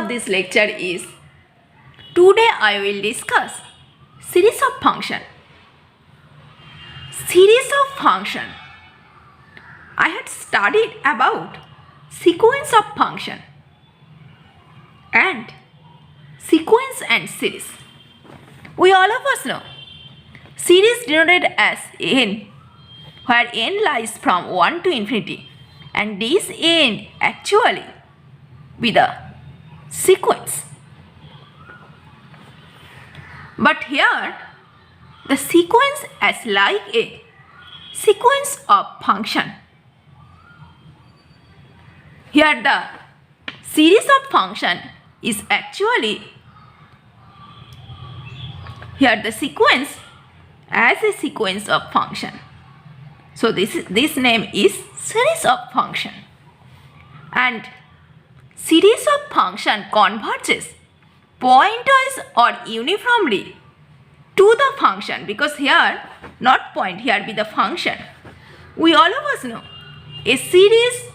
of this lecture is, today I will discuss series of function. Series of function. I had studied about sequence of function and sequence and series. We all of us know series denoted as n, where n lies from 1 to infinity, and this n actually be the sequence. But here the sequence as like a sequence of function. Here the series of function is actually here the sequence as a sequence of function. So this name is series of function, and series of function converges pointwise or uniformly to the function, because here not point, here be the function. We all of us know a series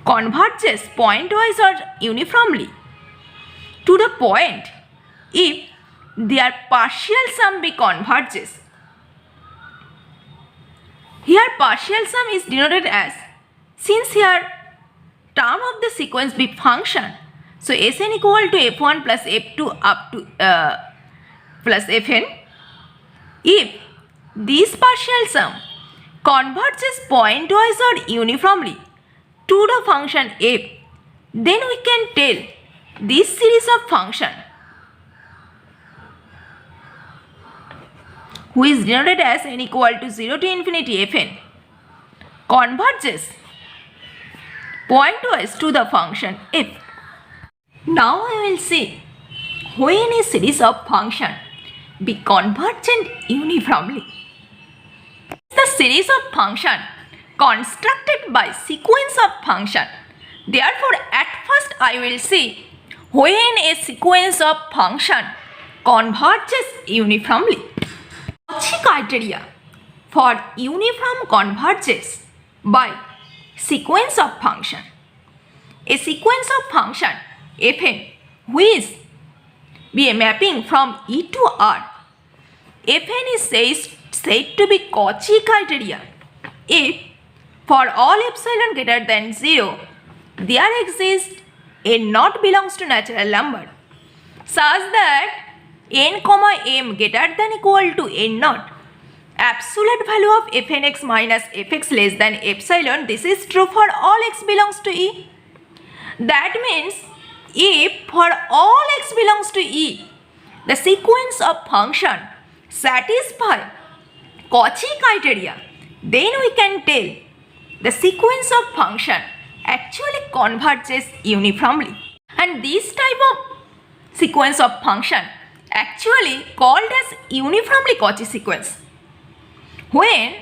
converges pointwise or uniformly to the point if their partial sum be converges. Here partial sum is denoted as, since here term of the sequence be function, so Sn equal to f1 plus f2 up to plus fn. If this partial sum converges pointwise or uniformly to the function f, then we can tell this series of function, which is denoted as n equal to 0 to infinity fn, converges pointwise to the function f. Now I will see when a series of function be convergent uniformly. The series of function constructed by sequence of function. Therefore, at first I will see when a sequence of function converges uniformly. Cauchy criteria for uniform convergence by sequence of function. A sequence of function fn which be a mapping from E to R. Fn is said to be Cauchy criteria if for all epsilon greater than 0 there exists a naught belongs to natural number such that n comma m greater than equal to n naught, absolute value of fnx minus fx less than epsilon. This is true for all x belongs to E. That means if for all x belongs to E, the sequence of function satisfy Cauchy criteria, then we can tell the sequence of function actually converges uniformly. And this type of sequence of function actually called as uniformly Cauchy sequence, when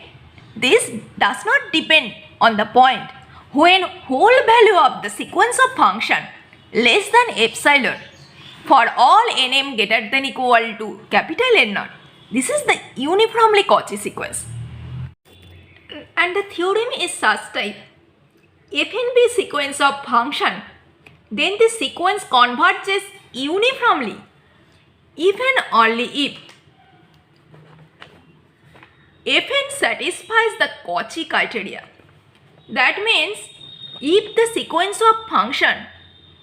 this does not depend on the point when whole value of the sequence of function less than epsilon for all nm greater than equal to capital N naught. This is the uniformly Cauchy sequence. And the theorem is such type: if n be sequence of function, then the sequence converges uniformly if and only if fn satisfies the Cauchy criteria. That means if the sequence of function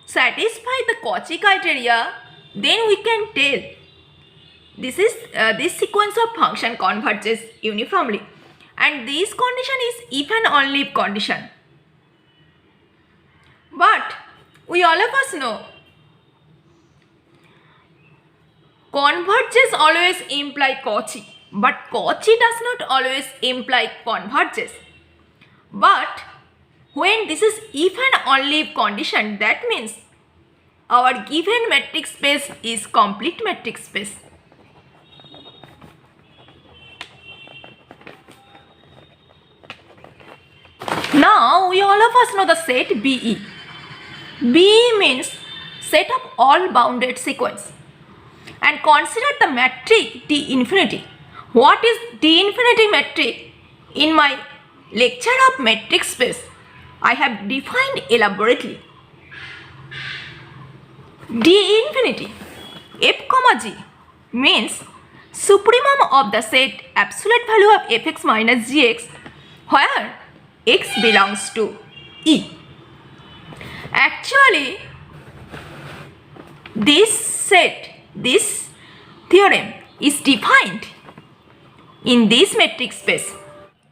satisfy the Cauchy criteria, then we can tell this sequence of function converges uniformly, and this condition is if and only if condition. But we all of us know converges always imply Cauchy, but Cauchy does not always imply converges. But when this is if and only if condition, that means our given metric space is complete metric space. Now we all of us know the set BE. BE means set of all bounded sequence. And consider the metric D infinity. What is D infinity metric? In my lecture of metric space, I have defined elaborately. d infinity f comma g means supremum of the set absolute value of fx minus gx where x belongs to E. Actually, this theorem is defined in this metric space.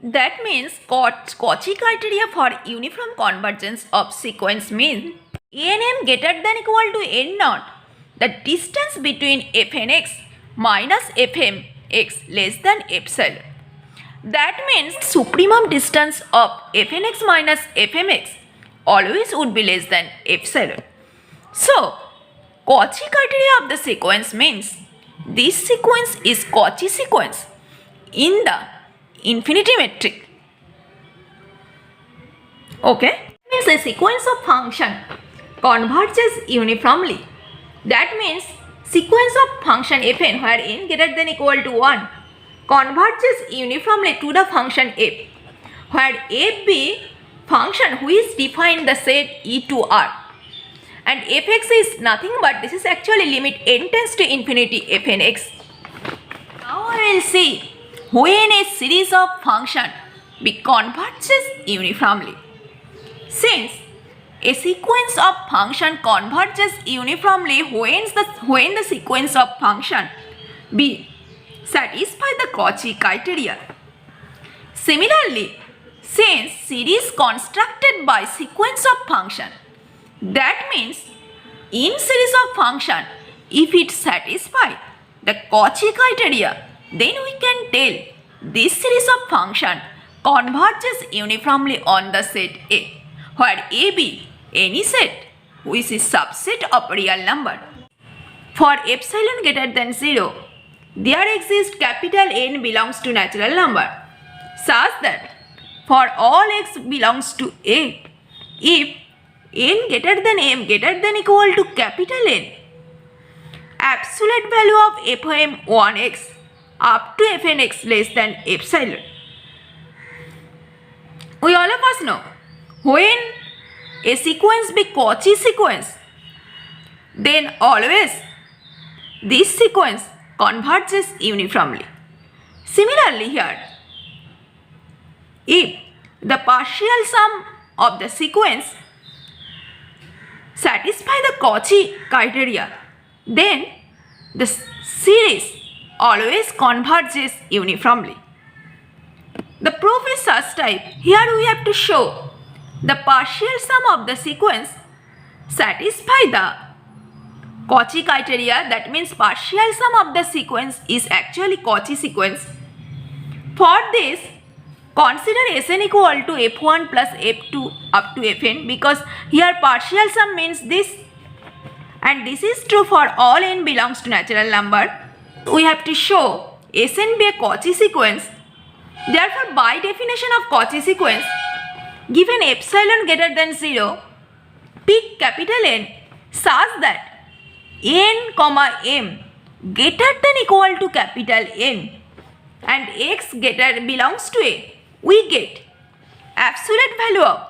That means Cauchy criteria for uniform convergence of sequence means nm greater than equal to n naught, the distance between fnx minus fmx less than epsilon. That means supremum distance of fnx minus fmx always would be less than epsilon. So, Cauchy criteria of the sequence means this sequence is Cauchy sequence in the infinity metric. Okay? Means a sequence of function converges uniformly. That means sequence of function fn where n greater than equal to 1 converges uniformly to the function f, where f be function which is defined the set E to R, and fx is nothing but this is actually limit n tends to infinity fnx. Now I will see when a series of function be converges uniformly. Since a sequence of function converges uniformly when the sequence of function be satisfy the Cauchy criteria. Similarly, since series constructed by sequence of function, that means in series of function, if it satisfy the Cauchy criteria, then we can tell this series of function converges uniformly on the set A, where A be any set which is subset of real number. For epsilon greater than 0, there exists capital N belongs to natural number, such that for all x belongs to A, if n greater than m greater than equal to capital N, absolute value of fm1x up to fnx less than epsilon. We all of us know when a sequence be Cauchy sequence, then always this sequence converges uniformly. Similarly here, if the partial sum of the sequence satisfy the Cauchy criteria, then the series always converges uniformly. The proof is such type. Here we have to show the partial sum of the sequence satisfy the Cauchy criteria. That means partial sum of the sequence is actually Cauchy sequence. For this, consider Sn equal to f1 plus f2 up to fn, because here partial sum means this, and this is true for all n belongs to natural number. We have to show Sn be a Cauchy sequence. Therefore, by definition of Cauchy sequence, given epsilon greater than 0, pick capital N such that n comma m greater than equal to capital N and x greater belongs to A, we get absolute value of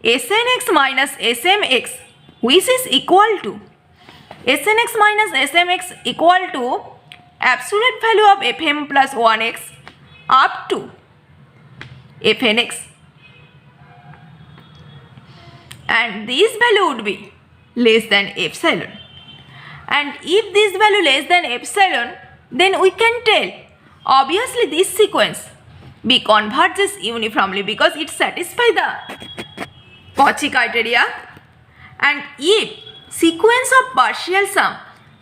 Snx minus Smx, which is equal to Snx minus Smx equal to absolute value of Fm plus 1x up to Fnx, and this value would be less than epsilon. And if this value less than epsilon, then we can tell obviously this sequence be converges uniformly because it satisfies the Cauchy criteria. And if sequence of partial sum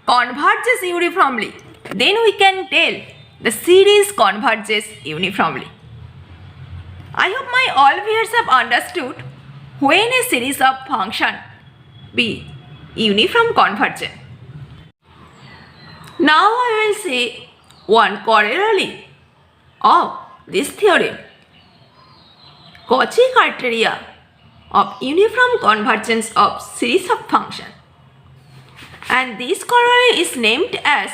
converges uniformly, then we can tell the series converges uniformly. I hope my all viewers have understood when a series of function be uniform convergent. Now I will say one corollary of this theorem. Cauchy criteria of uniform convergence of series of function, and this corollary is named as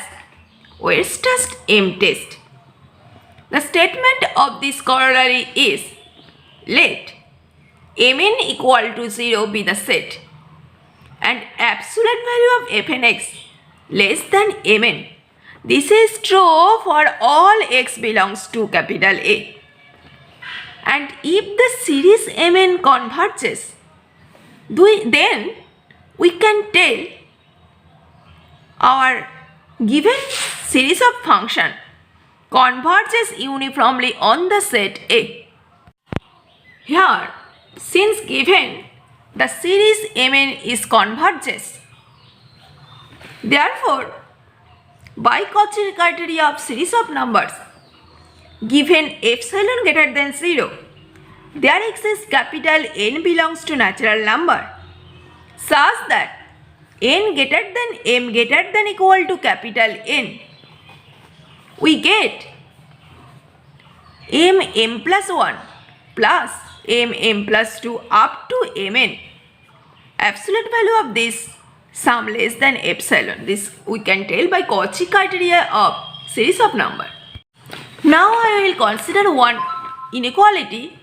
Weierstrass M test. The statement of this corollary is, let Mn equal to 0 be the set and absolute value of fn x less than mn. This is true for all x belongs to capital A. And if the series mn converges, then we can tell our given series of function converges uniformly on the set A. Here, since given the series mn is converges, therefore by Cauchy criteria of series of numbers given epsilon greater than 0, there exists capital N belongs to natural number such that n greater than m greater than equal to capital N. We get m plus 1 plus m plus 2 up to mn. Absolute value of this sum less than epsilon. This we can tell by Cauchy criteria of series of number. Now I will consider one inequality.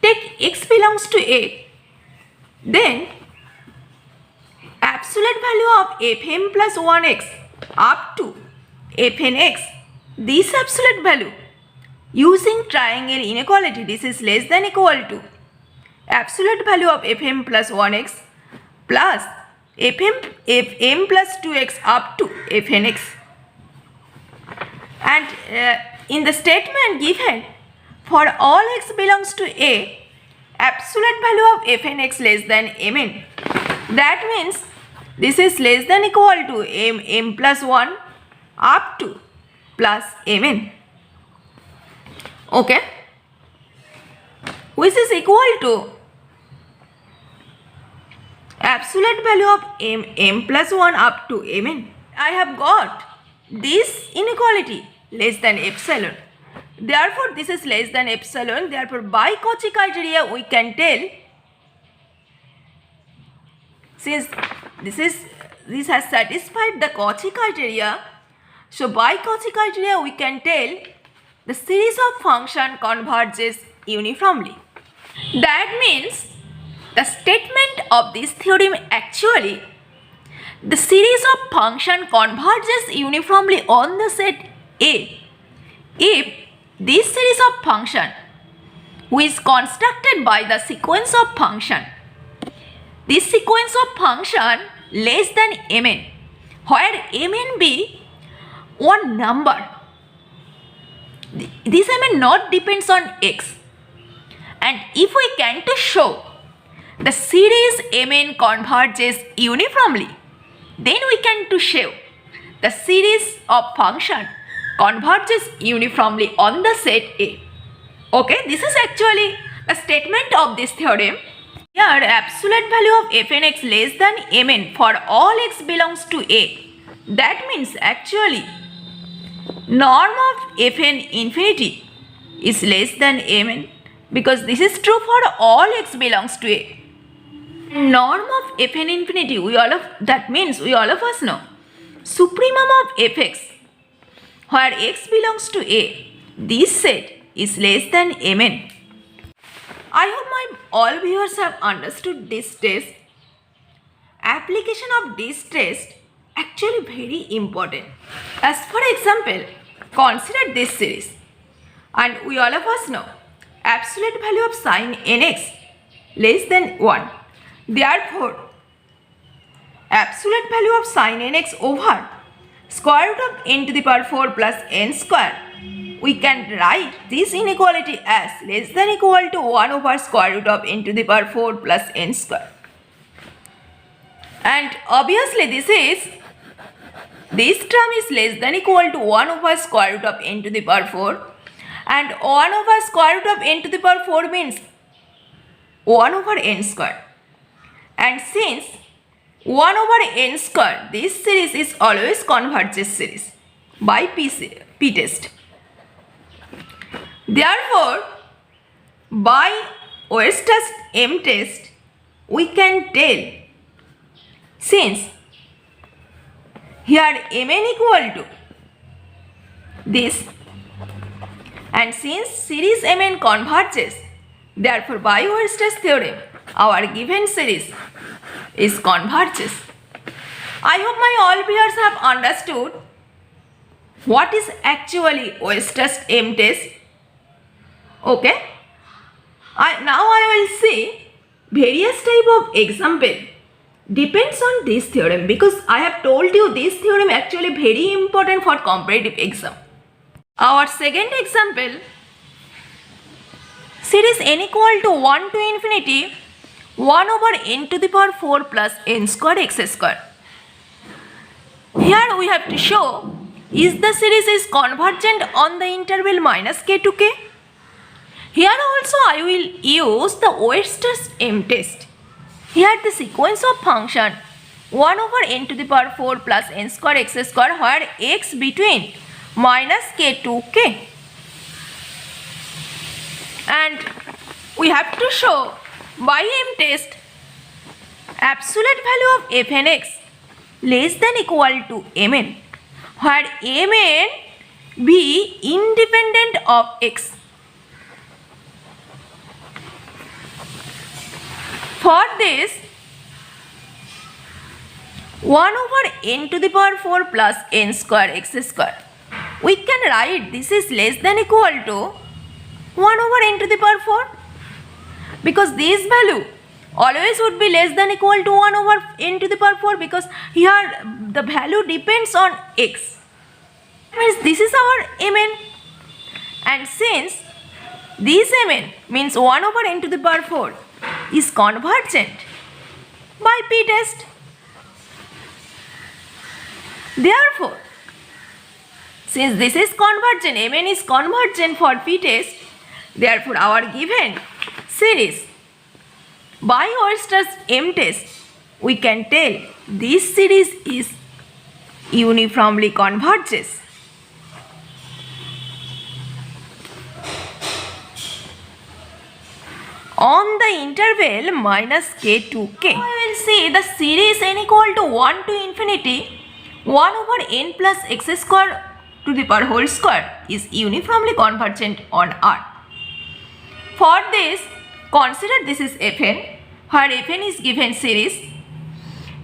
Take x belongs to A. Then absolute value of fm plus 1x up to fn x. This absolute value using triangle inequality, this is less than equal to absolute value of fm plus 1x plus fm plus 2x up to fn x. And in the statement given for all x belongs to A, absolute value of fn x less than mn. That means this is less than equal to m plus 1 up to plus mn. Okay, which is equal to absolute value of m plus 1 up to mn. I have got this inequality less than epsilon. Therefore, this is less than epsilon. Therefore, by Cauchy criteria, we can tell, since this has satisfied the Cauchy criteria, so by Cauchy criteria, we can tell the series of function converges uniformly. That means the statement of this theorem actually, the series of function converges uniformly on the set A if this series of function which is constructed by the sequence of function, this sequence of function less than mn, where mn be one number. This mn not depends on x, and if we can to show the series mn converges uniformly, then we can to show the series of function converges uniformly on the set A. Okay, this is actually the statement of this theorem. Here, absolute value of fn x less than mn for all x belongs to A. That means actually norm of fn infinity is less than mn, because this is true for all x belongs to A. Norm of fn infinity, that means we all of us know supremum of fx where x belongs to A, this set is less than mn. I hope my all viewers have understood this test. Application of this test actually very important. As for example, consider this series, and we all of us know absolute value of sin nx less than 1. Therefore, absolute value of sin nx over square root of n to the power 4 plus n square, we can write this inequality as less than equal to 1 over square root of n to the power 4 plus n square. And obviously this term is less than equal to 1 over square root of n to the power 4, and 1 over square root of n to the power 4 means 1 over n square. And since 1 over n square, this series is always converges series by P test. Therefore, by Weierstrass M test, we can tell, since here mn equal to this, and since series mn converges, therefore by Weierstrass theorem, our given series is converges. I hope my all viewers have understood what is actually Weierstrass M test. Okay. Now I will see various type of example depends on this theorem, because I have told you this theorem actually very important for competitive exam. Our second example, series n equal to 1 to infinity 1 over n to the power 4 plus n square x square. Here we have to show is the series is convergent on the interval minus k to k. Here also I will use the Weierstrass M test. Here the sequence of function 1 over n to the power 4 plus n square x square, where x between minus k to k. And we have to show by M test absolute value of fn x less than equal to mn, where mn be independent of x. For this, 1 over n to the power 4 plus n square x square, we can write this is less than equal to 1 over n to the power 4, because this value always would be less than equal to 1 over n to the power 4, because here the value depends on x. Means this is our mn, and since this mn means 1 over n to the power 4 is convergent by p test. Therefore, since this is convergent, mn is convergent for p test, therefore our given series by Weierstrass M test, we can tell this series is uniformly converges. On the interval minus k to k. I will see the series n equal to 1 to infinity 1 over n plus x square to the power whole square is uniformly convergent on R. For this, consider this is fn, where fn is given series.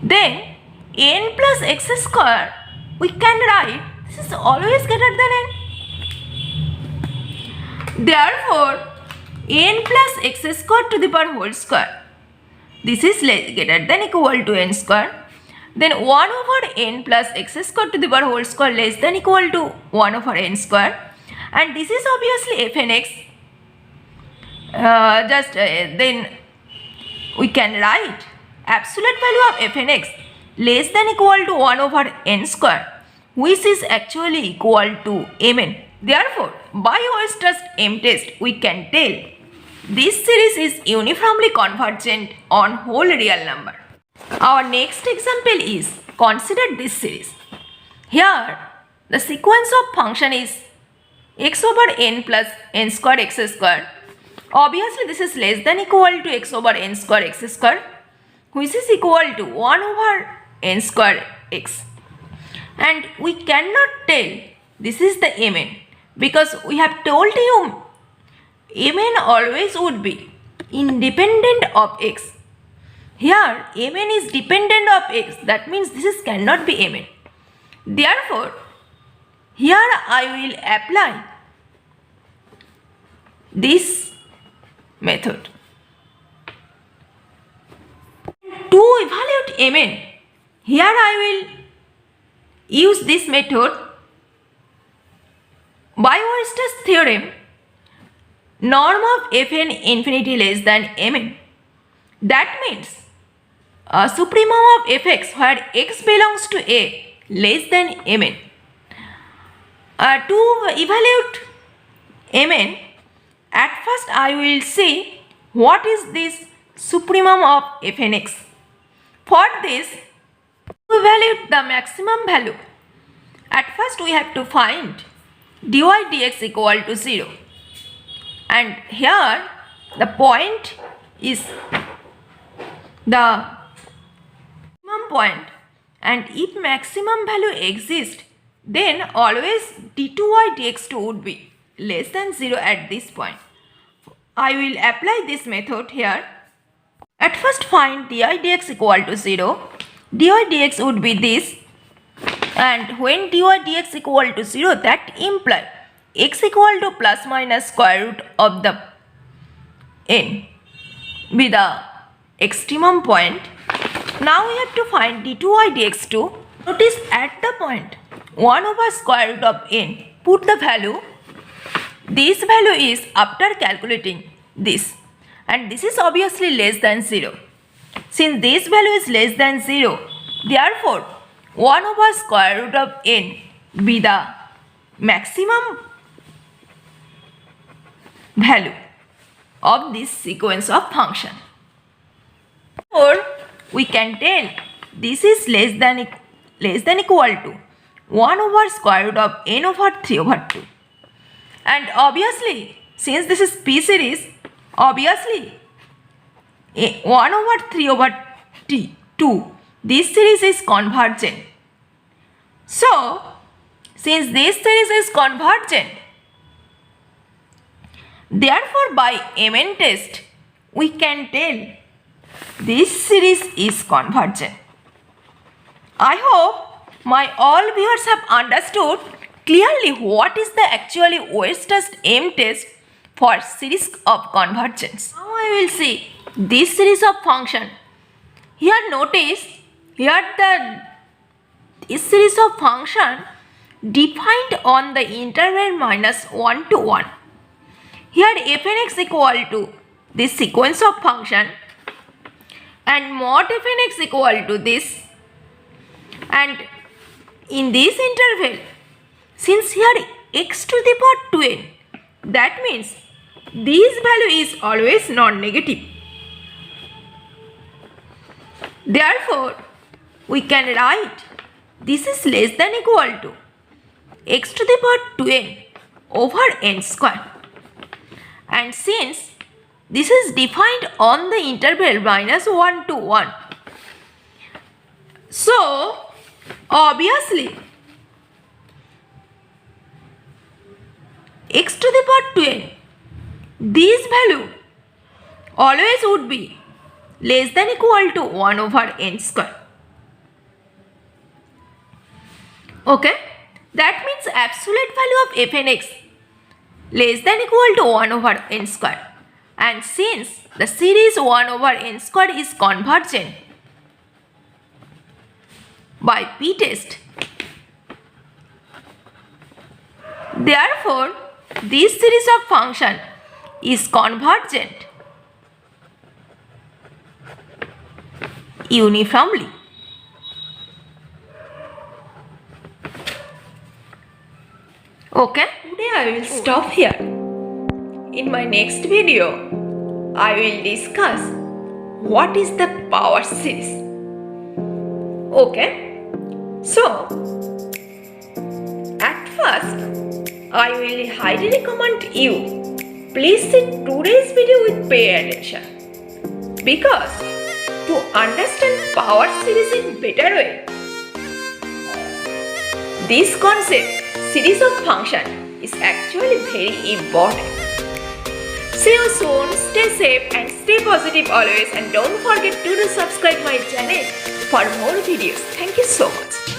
Then n plus x square, we can write this is always greater than n. Therefore, n plus x square to the power whole square, this is greater than equal to n square. Then 1 over n plus x square to the power whole square less than equal to 1 over n square, and this is obviously fn x. Then we can write absolute value of fn x less than equal to 1 over n square, which is actually equal to mn. Therefore, by Weierstrass M test, we can tell this series is uniformly convergent on whole real number. Our next example is, consider this series. Here, the sequence of function is x over n plus n square x square. Obviously, this is less than equal to x over n square x square, which is equal to 1 over n square x. And we cannot tell this is the mn, because we have told you mn always would be independent of x. Here mn is dependent of x, that means this is cannot be mn. Therefore, here I will apply this method. To evaluate mn, here I will use this method by Weierstrass theorem, norm of fn infinity less than mn. That means a supremum of fx where x belongs to a less than mn. To evaluate mn, at first I will see what is this supremum of fn x. For this, to evaluate the maximum value, at first we have to find dy dx equal to 0. And here the point is the maximum point, and if maximum value exists, then always d2y dx2 would be less than 0 at this point. I will apply this method here, At first find dy dx equal to 0. Dy dx would be this, and when dy dx equal to 0, that implies x equal to plus minus square root of the n be the extremum point. Now we have to find d2y dx2. Notice at the point 1 over square root of n, put the value. This value is after calculating this, and this is obviously less than 0. Since this value is less than 0, therefore 1 over square root of n be the maximum value of this sequence of function. Or we can tell this is less than equal to 1 over square root of n over 3 over 2. And obviously, since this is P series, obviously 1 over 3 over 2, this series is convergent. So, since this series is convergent, therefore by MN test, we can tell this series is convergent. I hope my all viewers have understood clearly what is the actually Weierstrass M test for series of convergence. Now I will see this series of function. Here notice, here this series of function defined on the interval minus 1 to 1. Here fnx equal to this sequence of function, and mod fnx equal to this, and in this interval, since here x to the power 2n, that means this value is always non-negative. Therefore, we can write this is less than equal to x to the power 2n over n square. And since this is defined on the interval minus 1 to 1, so obviously x to the power 2n, this value always would be less than equal to 1 over n square. Okay, that means absolute value of fnx less than equal to 1 over n square. And since the series 1 over n square is convergent by P test, therefore this series of function is convergent uniformly. Okay, today I will stop here. In my next video, I will discuss what is the power series. Okay, so at first, I will highly recommend you please see today's video with pay attention, because to understand power series in better way, this concept series of function is actually very important. See you soon, stay safe and stay positive always, and don't forget to subscribe my channel for more videos. Thank you so much.